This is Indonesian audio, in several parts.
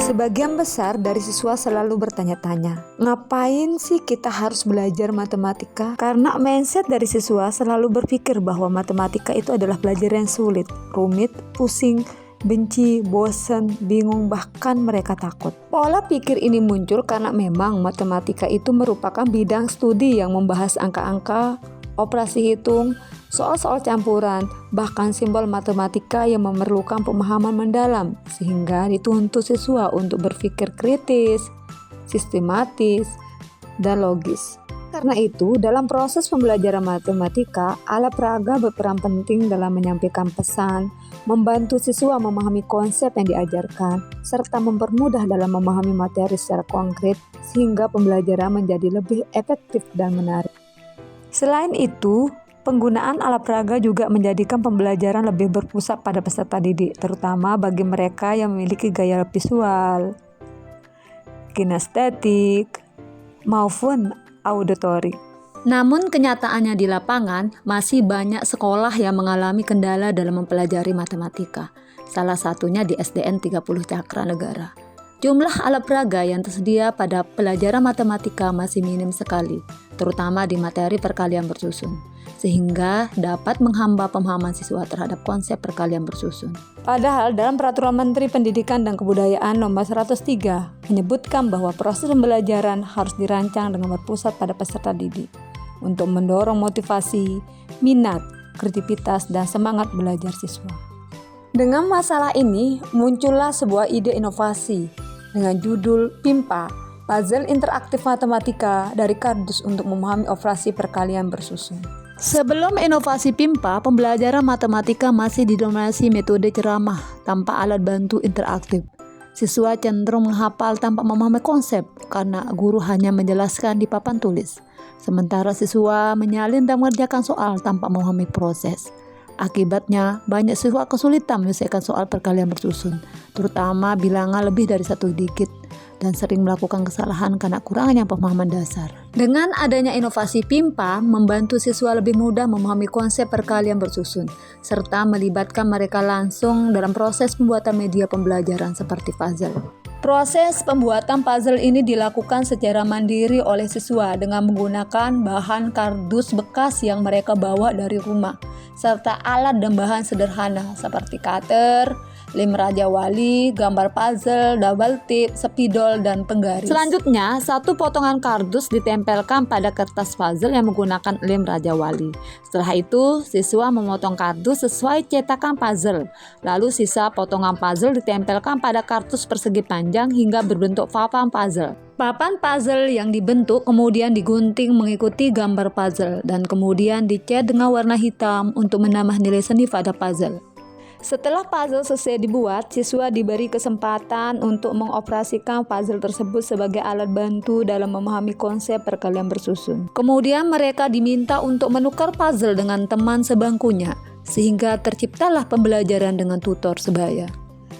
Sebagian besar dari siswa selalu bertanya-tanya, ngapain sih kita harus belajar matematika? Karena mindset dari siswa selalu berpikir bahwa matematika itu adalah pelajaran yang sulit, rumit, pusing, benci, bosan, bingung, bahkan mereka takut. Pola pikir ini muncul karena memang matematika itu merupakan bidang studi yang membahas angka-angka, operasi hitung, soal-soal campuran, bahkan simbol matematika yang memerlukan pemahaman mendalam, sehingga dituntut siswa untuk berpikir kritis, sistematis, dan logis. Karena itu, dalam proses pembelajaran matematika, alat peraga berperan penting dalam menyampaikan pesan, membantu siswa memahami konsep yang diajarkan, serta mempermudah dalam memahami materi secara konkret, sehingga pembelajaran menjadi lebih efektif dan menarik. Selain itu, penggunaan alat peraga juga menjadikan pembelajaran lebih berpusat pada peserta didik, terutama bagi mereka yang memiliki gaya visual, kinestetik, maupun auditori. Namun kenyataannya di lapangan, masih banyak sekolah yang mengalami kendala dalam mempelajari matematika. Salah satunya di SDN 30 Cakra Negara. Jumlah alat peraga yang tersedia pada pelajaran matematika masih minim sekali, terutama di materi perkalian bersusun, sehingga dapat menghambat pemahaman siswa terhadap konsep perkalian bersusun. Padahal dalam Peraturan Menteri Pendidikan dan Kebudayaan Nomor 103 menyebutkan bahwa proses pembelajaran harus dirancang dengan berpusat pada peserta didik untuk mendorong motivasi, minat, kreativitas, dan semangat belajar siswa. Dengan masalah ini, muncullah sebuah ide inovasi dengan judul PIMPA, Puzzle Interaktif Matematika dari Kardus untuk memahami operasi perkalian bersusun. Sebelum inovasi PIMPA, pembelajaran matematika masih didominasi metode ceramah tanpa alat bantu interaktif. Siswa cenderung menghafal tanpa memahami konsep karena guru hanya menjelaskan di papan tulis. Sementara siswa menyalin dan mengerjakan soal tanpa memahami proses. Akibatnya, banyak siswa kesulitan menyelesaikan soal perkalian bersusun, terutama bilangan lebih dari 1 digit, dan sering melakukan kesalahan karena kurangnya pemahaman dasar. Dengan adanya inovasi PIMPA, membantu siswa lebih mudah memahami konsep perkalian bersusun, serta melibatkan mereka langsung dalam proses pembuatan media pembelajaran seperti puzzle. Proses pembuatan puzzle ini dilakukan secara mandiri oleh siswa dengan menggunakan bahan kardus bekas yang mereka bawa dari rumah, serta alat dan bahan sederhana seperti cutter, lem Raja Wali, gambar puzzle, double tip, spidol, dan penggaris. Selanjutnya, satu potongan kardus ditempelkan pada kertas puzzle yang menggunakan lem Raja Wali. Setelah itu, siswa memotong kardus sesuai cetakan puzzle. Lalu sisa potongan puzzle ditempelkan pada kartus persegi panjang hingga berbentuk papan puzzle. Papan puzzle yang dibentuk kemudian digunting mengikuti gambar puzzle dan kemudian dicat dengan warna hitam untuk menambah nilai seni pada puzzle. Setelah puzzle selesai dibuat, siswa diberi kesempatan untuk mengoperasikan puzzle tersebut sebagai alat bantu dalam memahami konsep perkalian bersusun. Kemudian mereka diminta untuk menukar puzzle dengan teman sebangkunya, sehingga terciptalah pembelajaran dengan tutor sebaya.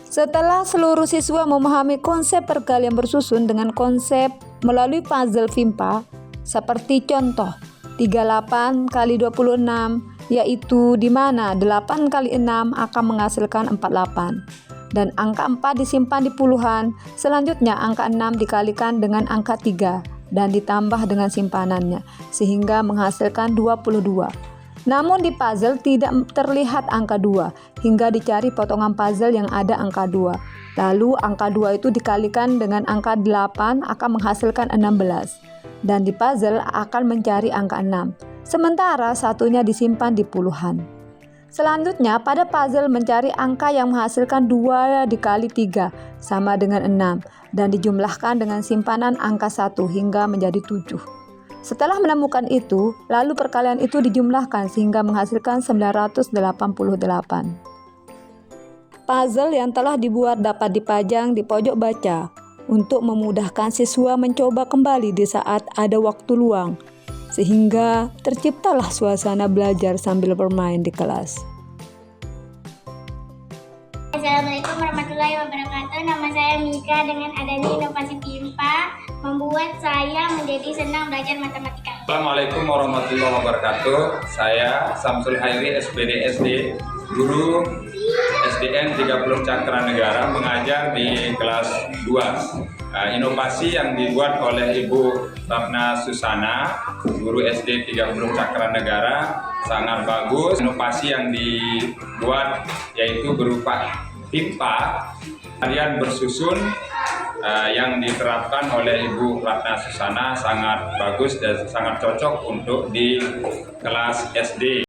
Setelah seluruh siswa memahami konsep perkalian bersusun dengan konsep melalui puzzle PIMPA, seperti contoh 38 kali 26, yaitu di mana 8 kali 6 akan menghasilkan 48 dan angka 4 disimpan di puluhan. Selanjutnya angka 6 dikalikan dengan angka 3 dan ditambah dengan simpanannya sehingga menghasilkan 22. Namun di puzzle tidak terlihat angka 2 hingga dicari potongan puzzle yang ada angka 2. Lalu angka 2 itu dikalikan dengan angka 8 akan menghasilkan 16 dan di puzzle akan mencari angka 6. Sementara satunya disimpan di puluhan. Selanjutnya pada puzzle mencari angka yang menghasilkan 2 dikali 3 sama dengan 6 dan dijumlahkan dengan simpanan angka 1 hingga menjadi 7. Setelah menemukan itu, lalu perkalian itu dijumlahkan sehingga menghasilkan 988. Puzzle yang telah dibuat dapat dipajang di pojok baca untuk memudahkan siswa mencoba kembali di saat ada waktu luang, sehingga terciptalah suasana belajar sambil bermain di kelas. Assalamualaikum warahmatullahi wabarakatuh. Nama saya Mika. Dengan adanya inovasi PIMPA membuat saya menjadi senang belajar matematika. Assalamualaikum warahmatullahi wabarakatuh. Saya Samsul Hairi, SPD SD guru SDN 30 Cakranegara mengajar di kelas 2. Inovasi yang dibuat oleh Ibu Ratna Susana, guru SD 30 Cakranegara, sangat bagus. Inovasi yang dibuat yaitu berupa pipa harian bersusun yang diterapkan oleh Ibu Ratna Susana sangat bagus dan sangat cocok untuk di kelas SD.